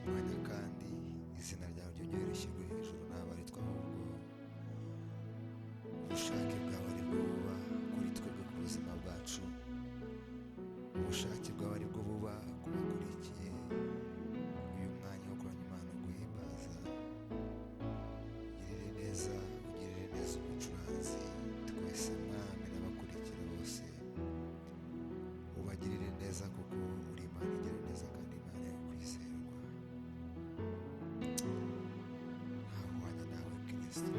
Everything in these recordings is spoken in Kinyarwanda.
mwanya kandi izina ryawe ryongere rishyirwe hejuru n'abaritwa ahubwo ubushake bwawe ari bwo buba kuri twebwe ku buzima bwacu, ubushake bwawe ari bwo buba ku bakurikiye uyu mwanya wo kuramya Imana guhimbaza. Ugirire neza umucuranzi twese mwami n'abakurikira bose, ubagirire neza kuko uri Imana igira neza kandi Imana yo kwizerwa. Ntawe uhwanye nawe Kristo.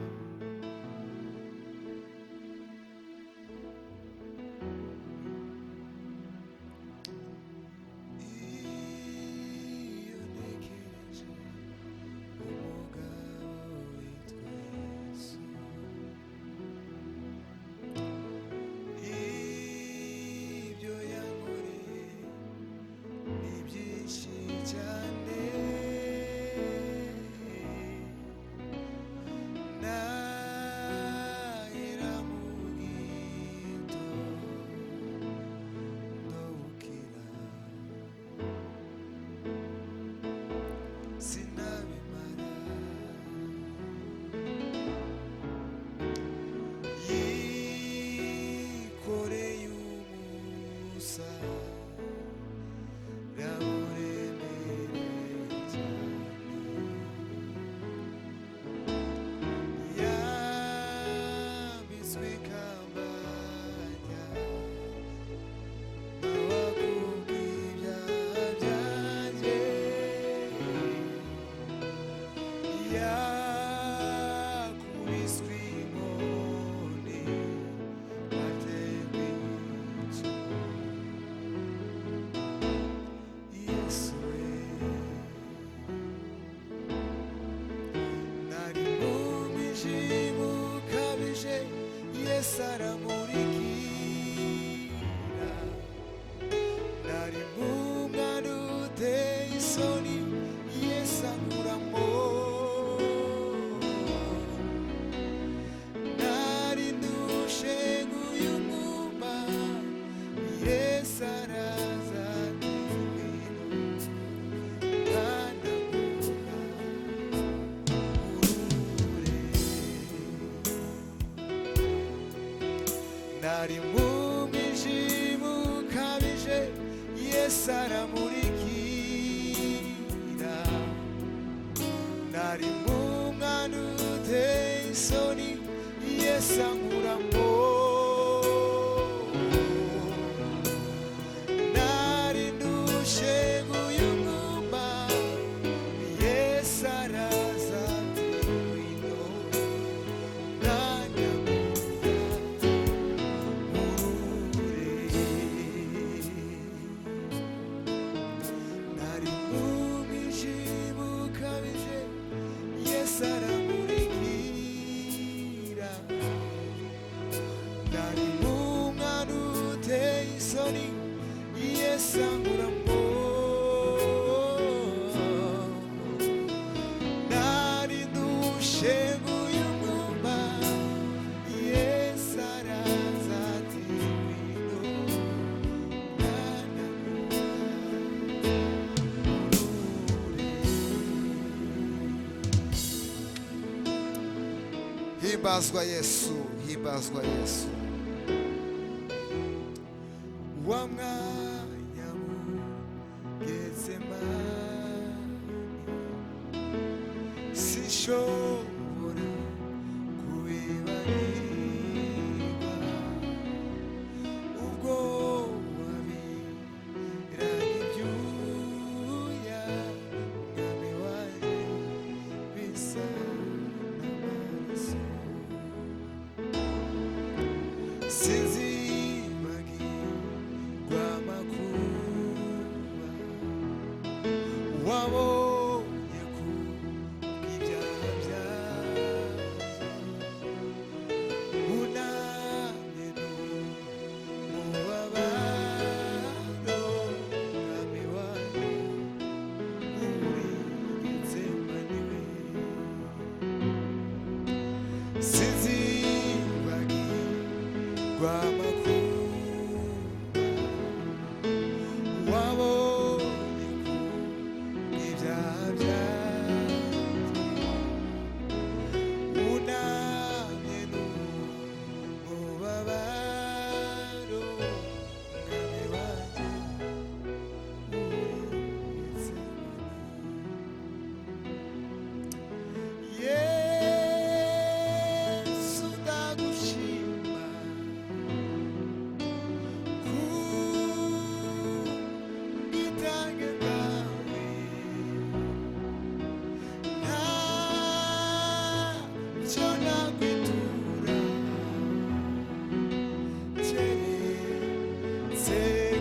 Saramurikira nari mumwana uteye isoni Yesu ankuramo, nari ndushe nk'uyu mwuma Yesu araza ati ngwino mwana nkunda urure. Nari mu mwijima ukabije Yesu aramurikira, nari mu mwana uteye isoni Yesu ankuramo, nari ndushe nk'uyu mwuma Yesu araza ati ngwino mwana nkunda urure. Nari mu mwijima ukabije Yesu aramurikira, nari mu mwana uteye isoni Yesu ankuramo, nari ndushe nk'uyu mwuma Yesu araza ati ngwino mwana Himbazwa Yesu, himbazwa Yesu. wa mwanya mu Getsemani sinshobora kubibarirwa, ubwo wabiraga ibyuya mwami wanjye bisa n'amaraso, sinzibagirwa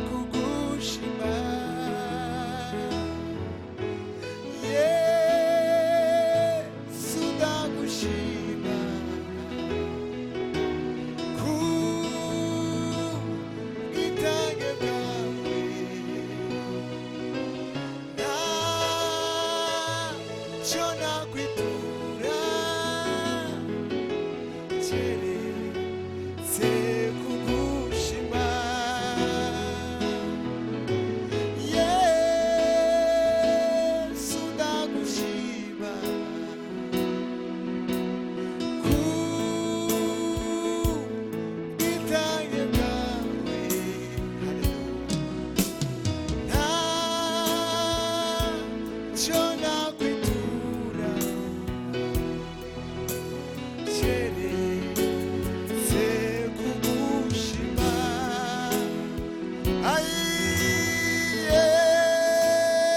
kugushima Yesu ndagushima ku bwitange bwawe ntacyo nakwitura keretse kugushima Yesu ndagushima ku bwitange bwawe ntacyo nakwitura keretse kugushima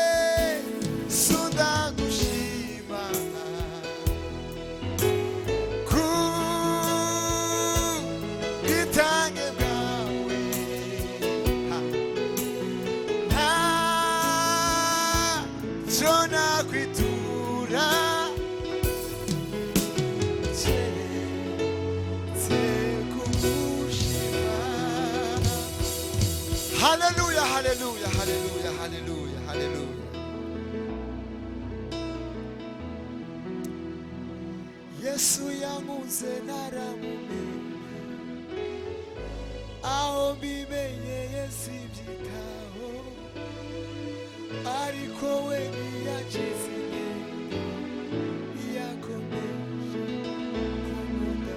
Yesu ndagushima ku bwitange bwawe ntacyo nakwitura keretse kugushima Hallelujah, hallelujah, hallelujah, hallelujah, hallelujah. Yesu yankunze naramumenye aho mbimenyeye sibyitaho ariko we ntiyacize intege yakomeje kunkunda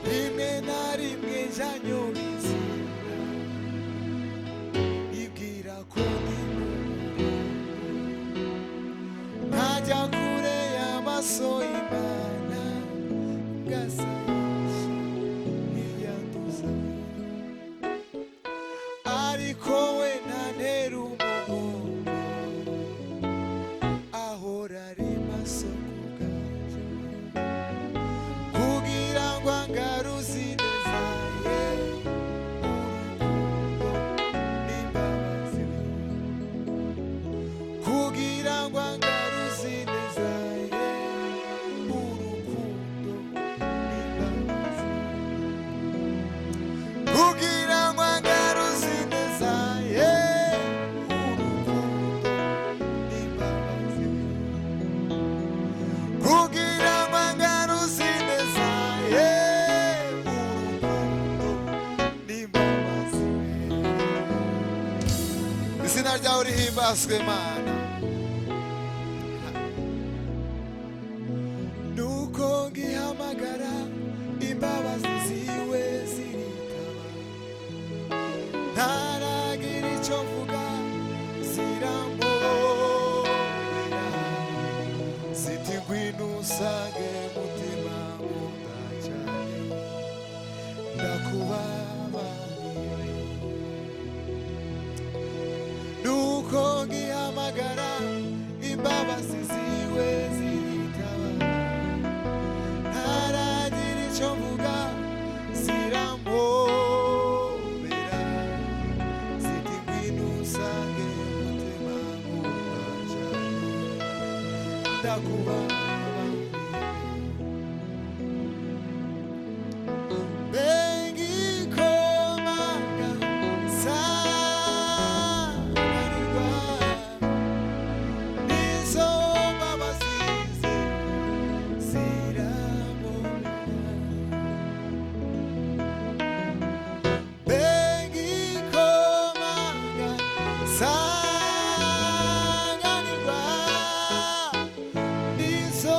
rimwe na rimwe janyobiza ibwira ko ndi ntajya kure y'amaso y'Imana ngasayisha ntiyanduza ariko we ntantera umugongo ahora ari maso ku bwanjye kugira ngo angaruze ineza ye urukundo n'imbabazi kugira ngo angaruze ineza ye urukundo n'imbabazi kugira ngo angaruze ineza ye urukundo n'imbabazi kugira ngo angaruze ineza ye urukundo n'imbabazi izina ryawe rihimbazwe Mana nuko ngihamagara imbabazi ziwe ziritaba ntaragira icyo mvuga zirampobera ziti ngwino usange mutima nkunda cyane ndakubabariye nuko ngihamagara imbabazi ziwe ziritaba ntaragira icyo mvuga zirampobera ziti ngwino usange mutima nkunda cyane ndakubabariye bengikomanga sanganirwa n'izo mbabazi ze zirampobera bengikomanga sanganirwa n'izo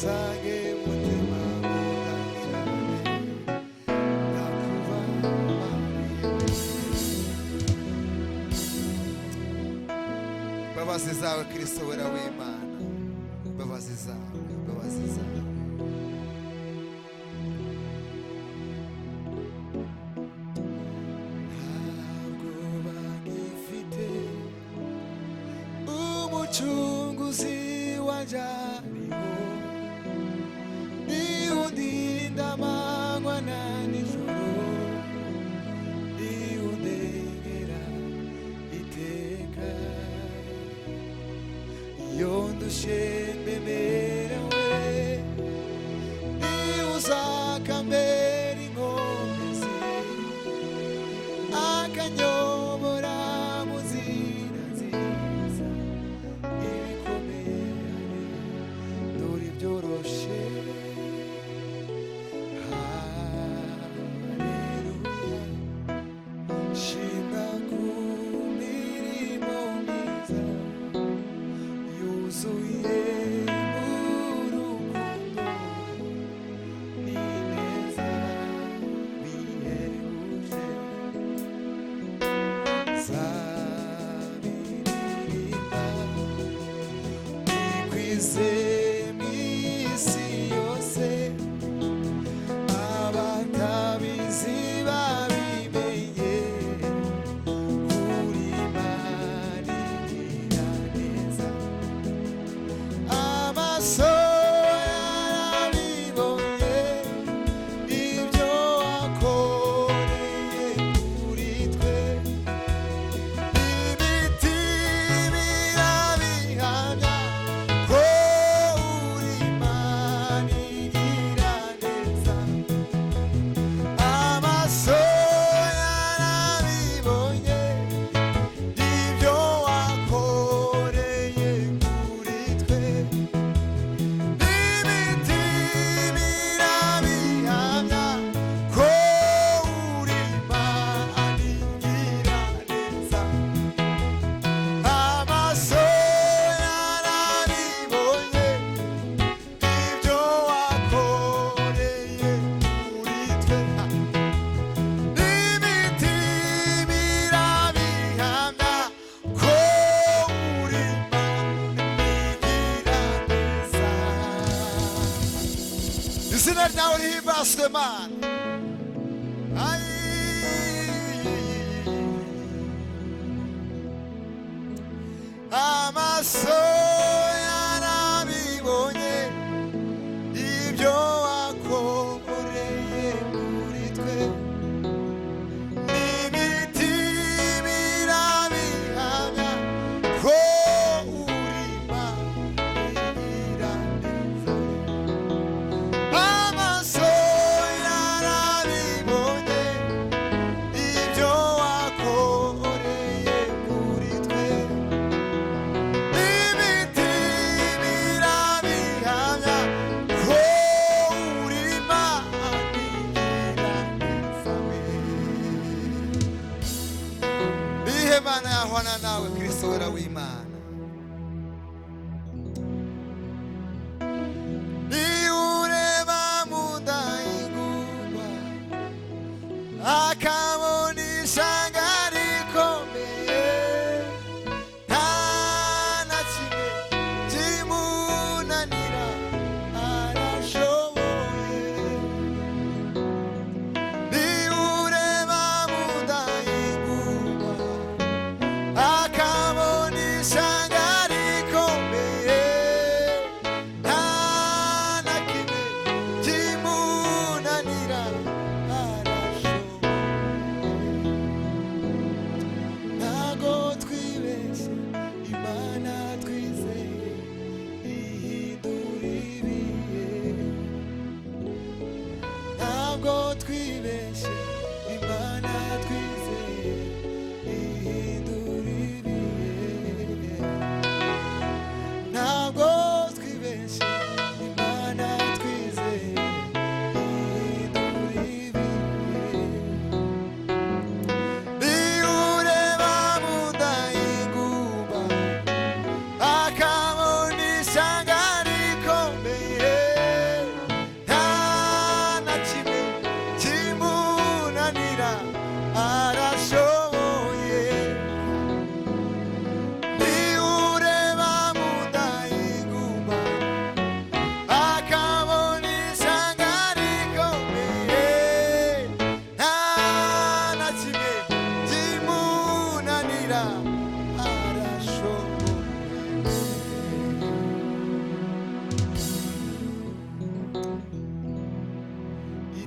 usange mutima mudajane ndakuba imbabazi zawe Kristo wera w'Imana, imbabazi zawe, imbabazi zawe. Ntabwo bagifite umucunguzi wanje ariho, niwe undinda amanywa na nijoro, niwe undengera iteka. Iyo ndushe mbemerewe, niwe uzakambera inkomezi, akanyobora mu nzira nziza. Ibikomere dore byoroshe. Haleluya, shimwa ku mirimo myiza yuzuye mu rukundo n'ineza bihebuje. Nzabiririmba bikwize mu isi yose, abatabizi babimenye, uri Imana igira neza. Amaso yarabibonye ibyo wakoreye kuri twe, imitima irabihamya ko uri Imana igira neza. Amaso yarabibonye ibyo wakoreye kuri twe, imitima irabihamya ko uri Imana igira neza. Amaso yarabibonye ibyo wakoreye kuri twe, imitima irabihamya ko uri Imana igira neza. Izina ryawe rihimbazwe Mana. Amaso yarabibonye ibyo wakoreye kuri twe, imitima irabihamya ko uri Imana igira neza. Amaso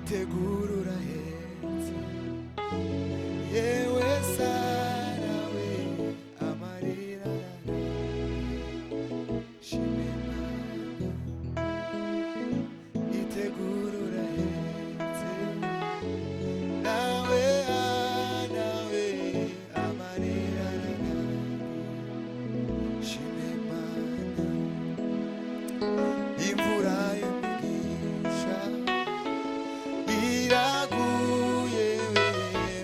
itegura urahetse yewe Sara we amarira shimema itegura urahetse nawe nawe amarira shimema imvura y'umugisha iraguye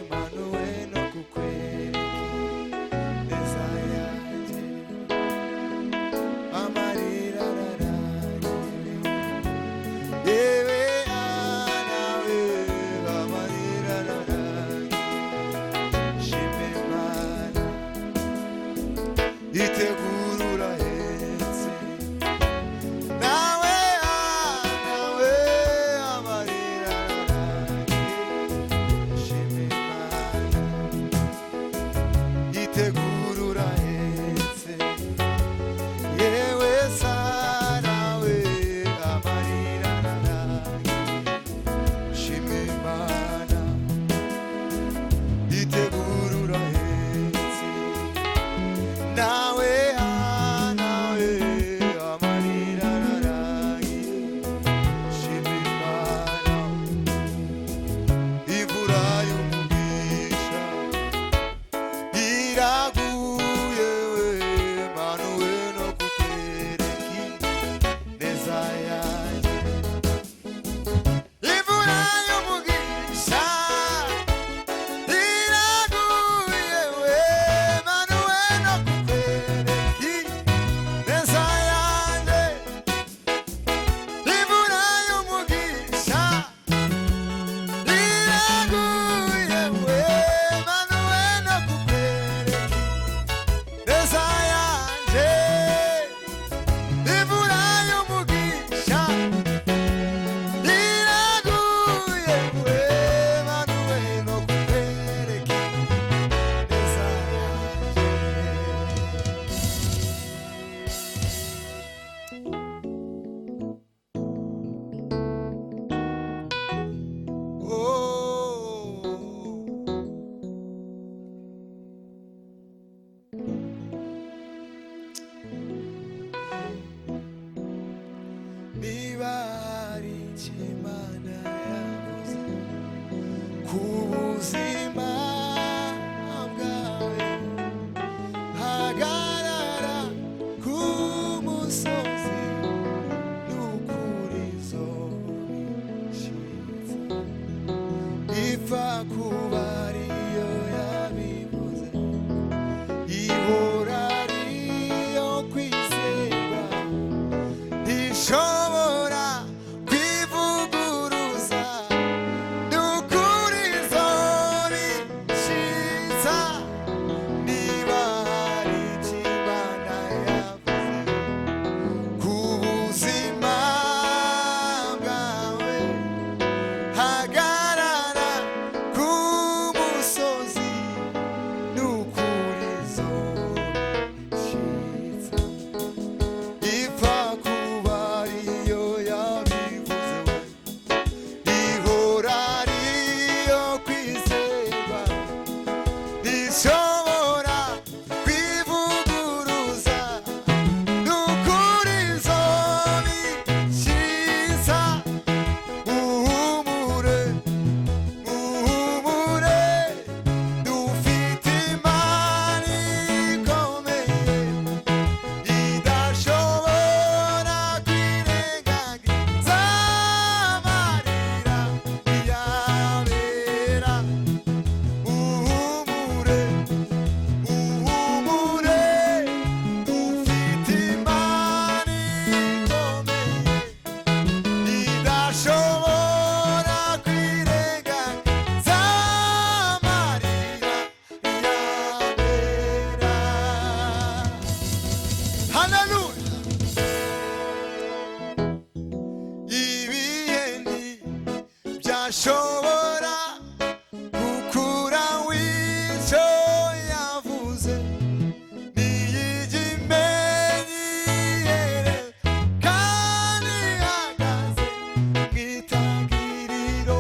manuwe no kukwereka neza yanjye amarira araraye yewe nawe amarira araraye shime Imana itegura urahetse nawe nawe amarira araraye shime Imana itegura urahetse yewe Sara we amarira araraye shime Imana itegura urahetse nawe nawe amarira araraye shime Imana imvura y'umugisha iraguye we manuwe no kukwereka neza yanjye imvura y'umugisha iraguye we manuwe no kukwereka neza yanjye imvura y'umugisha iraguye we manuwe no kukwereka neza yanjye imvura y'umugisha iraguye we manuwe no kukwereka neza yanjye niba hari icyo Imana yavuze ku buzima bwawe hagarara ku musozi n'ukuri izobishitsa ipfa kuba ariyo yabivuze ihora ariyo kwizerwa ishobora kwivuguruza n'ukuri izobishitsa niba hari icyo Imana yavuze ku buzima bwawe hagarara ku musozi n'ukuri izobishitsa ipfa kuba ariyo yabivuze we ihora ariyo kwizerwa ishobora kwivuguruza n'ukuri izobishitsa uhumure uhumure dufite Imana ikomeye idashobora kwirengagiza amarira yabera uhumure uhumure dufite Imana ikomeye idashobora kwirengagiza amarira yabera haleluya ibihe ntibyashobora gukura w'icyo yavuze niyijya imenya iherezo kandi ihagaze mu itangiriro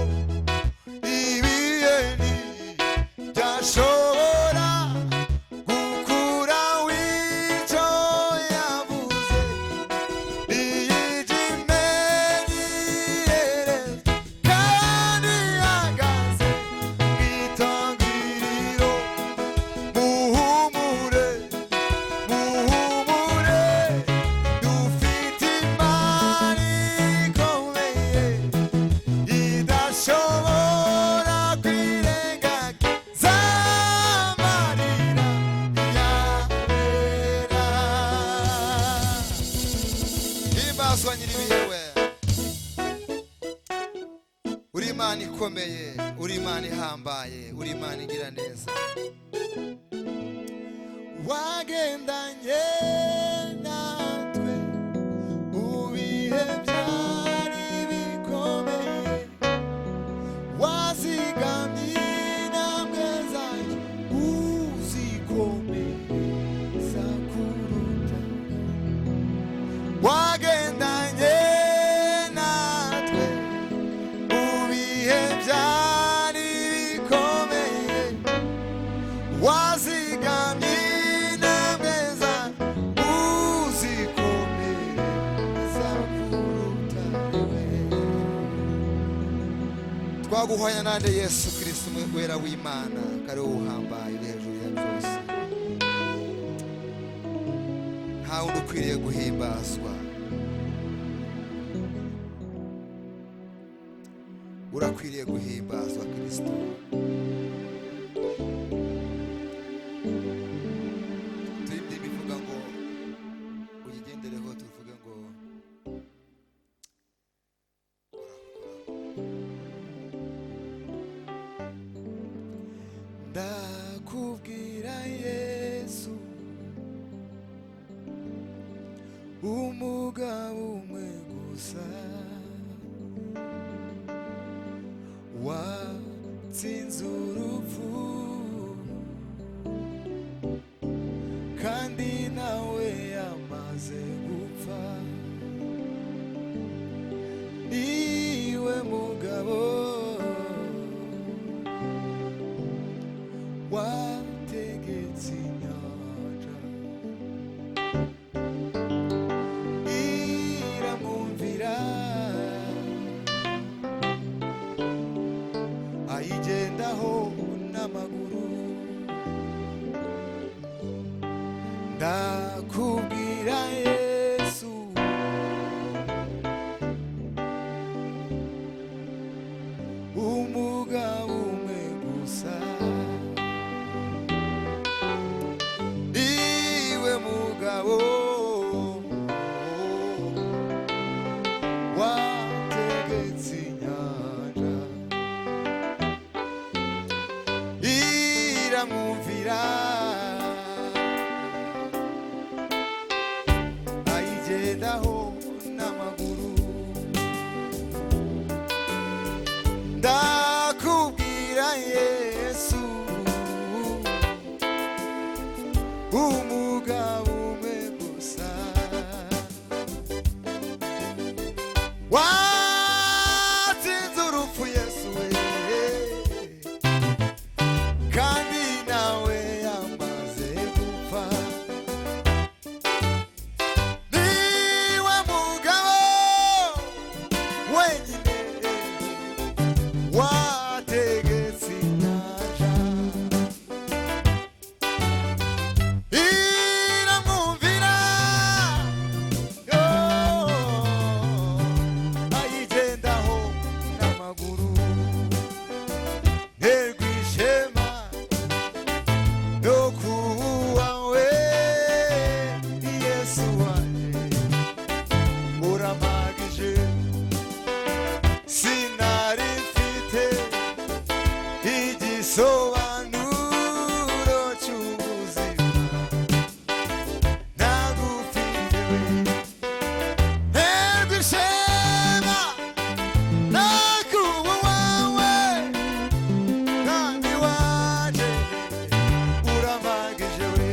himbazwa nyiribihe we. Uri Imana ikomeye, uri Imana ihambaye, uri Imana igira neza. Wagendanye natwe mu bihe byari bikomeye, wazigamye intambwe zacu uzikomeza kuruta. Wagendanye natwe mu bihe byari bikomeye, wazigamye intambwe zacu uzikomeza kuruta. Twaguhwanya nande Yesu Kristo wera w'Imana, kare uhambaye hejuru ya byose. Nta wundi ukwiriye guhimbazwa. Urakwiriye guhimbazwa Kristo. Turinde bivuga ngo uyigendereho, tuvuge ngo ndakubwira Yesu, umugabo umwe gusa watsinze urupfu, kandi nawe yamaze gupfa. Niwe mugabo wategetse inyanja, iramwumvira, ayigendaho n'amaguru. Ndakubwira Yesu, umugabo umwe gusa, iwe mugabo wategetse inyanja, iramwumvira, ayigendaho n'amaguru. Ndakubwira Yesu, umugabo umwe gusa, watsinze urupfu Yesu we, kandi nawe yamaze gupfa. Niwe mugabo wenyine wategetse inyanja, iramwumvira, ayigendaho n'amaguru. Nterwa ishema no kuba we Yesu wanjye, uramagije. Sinari mfite igisobanuro cy'ubuzima, nagufite we. Nterwa ishema no kuba wawe, kandi waje uramagije we.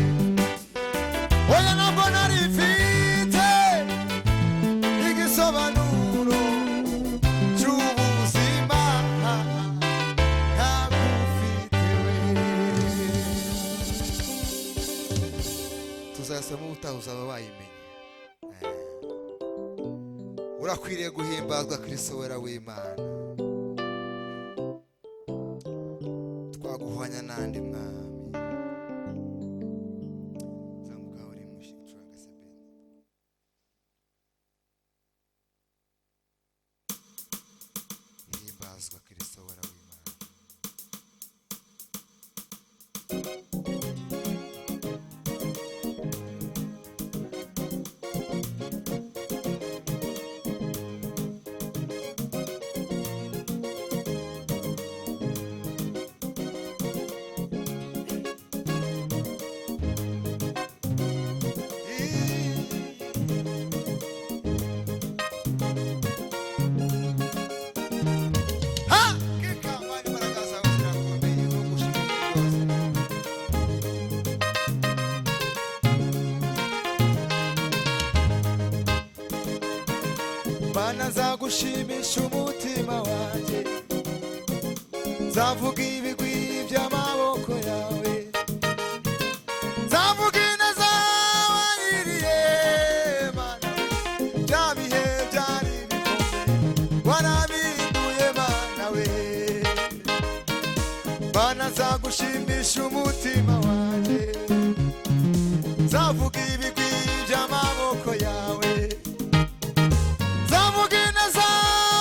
Oya ntabwo nari mfite igisobanuro cy'ubuzima, nagufite we. Tuzasoma ubutaha uzaba wayimenye. Urakwiriye guhimbazwa Kristo wera w'Imana. Twaguhwanya nande mwami. Zamuka uri mushicuranga sebeni. Himbazwa Kristo wera w'Imana. Mana nzagushimisha umutima wanjye, nzavuga ibigwi by'amaboko yawe, nzavuga ineza wangiriye Mana, bya bihe byari bikomeye warabihinduye Mana we. Mana nzagushimisha umutima wanjye, nzavuga ibigwi by'amaboko yawe, nzavuga ineza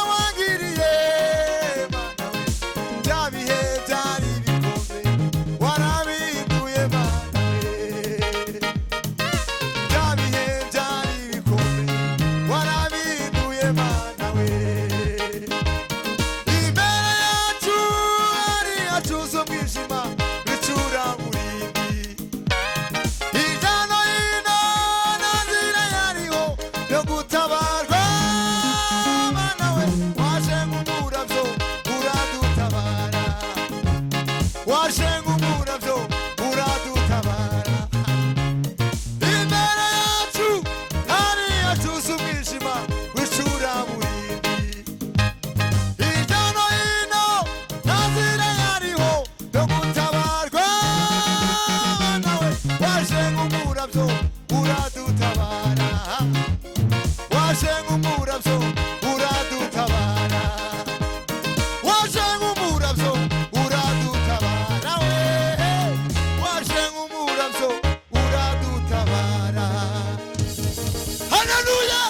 wangiriye Mana we. Bya bihe byari bikomeye warabihinduye Mana we. Bya bihe byari bikomeye warabihinduye Mana we. Imbere yacu hari hacuze umwijima w'icuraburindi, hirya no hino nta nzira yariho yo gutabarwa Mana we. Waje nk'umuravyo uradutabara, waje nk'umuravyo uradutabara. Imbere yacu hari hacuze umwijima w'icuraburindi, hirya no hino nta nzira yariho yo gutabarwa Mana we. Waje nk'umuravyo uradutabara, waje nk'umuravyo uradutabara, waje nk'umuravyo uradutabara we, waje nk'umuravyo uradutabara. Haleluya!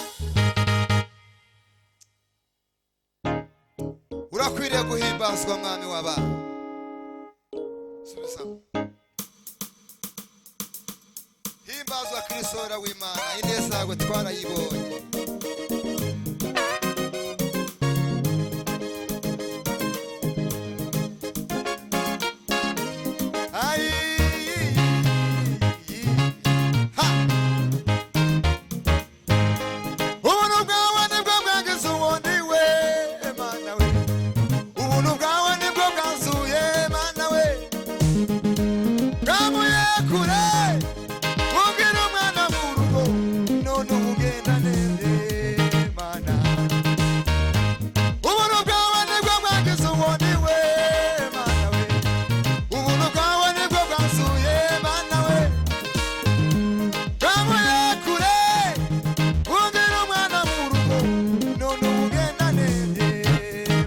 Urakwiriye guhimbazwa mwami w'abami. Subisamo. Himbazwa Kristo wera w'Imana, ineza yawe twarayibonye. Ai, ha! Ubuntu bwawe nibwo bwangize uwundi we Mana we. Ubuntu bwawe nibwo bwanzuye Mana we. Bwamuye kure ubwira umwana mu rugo, none ubu ugenda nende Mana. Ubuntu bwawe nibwo bwangize uwundi we Mana we. Ubuntu bwawe nibwo bwanzuye Mana we. Bwamuye kure ubwira umwana mu rugo, none ubu ugenda nende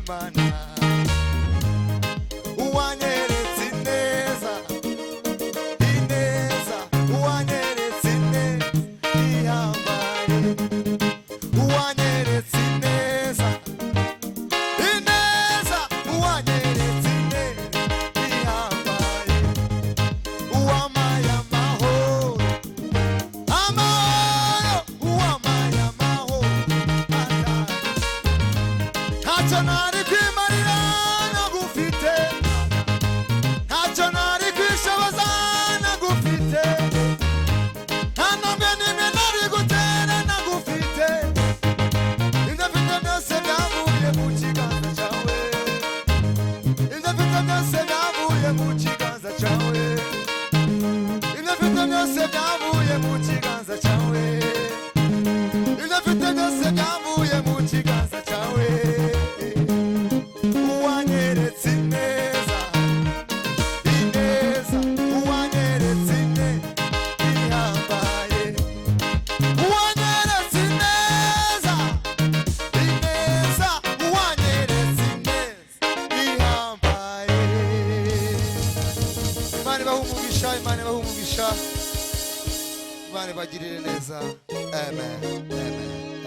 Mana. Uwanyeretse ineza, ineza, uwanyeretse ineza ihambaye, uwanyeretse ineza, ineza, uwanyeretse ineza ihambaye, uwamaye amahoro, amahoro, uwamaye amahoro atanu. Ntacyo nari kwimarira nagufite, ntacyo nari kwishoboza nagufite, nta ntambwe n'imwe nari gutera nagufite. Ibyo mfite byose byavuye mu kiganza cyawe, ibyo mfite byose byavuye mu kiganza cyawe, ibyo mfite byose byavuye mu kiganza cyawe, ibyo mfite byose byavuye mu kiganza cyawe. Uwanyeretse ineza, ineza, uwanyeretse ineza ihambaye, uwanyeretse ineza, ineza, uwanyeretse ineza ihambaye. Imana ibahe umugisha, Imana ibahe umugisha, Imana ibagirire neza. Amen, amen.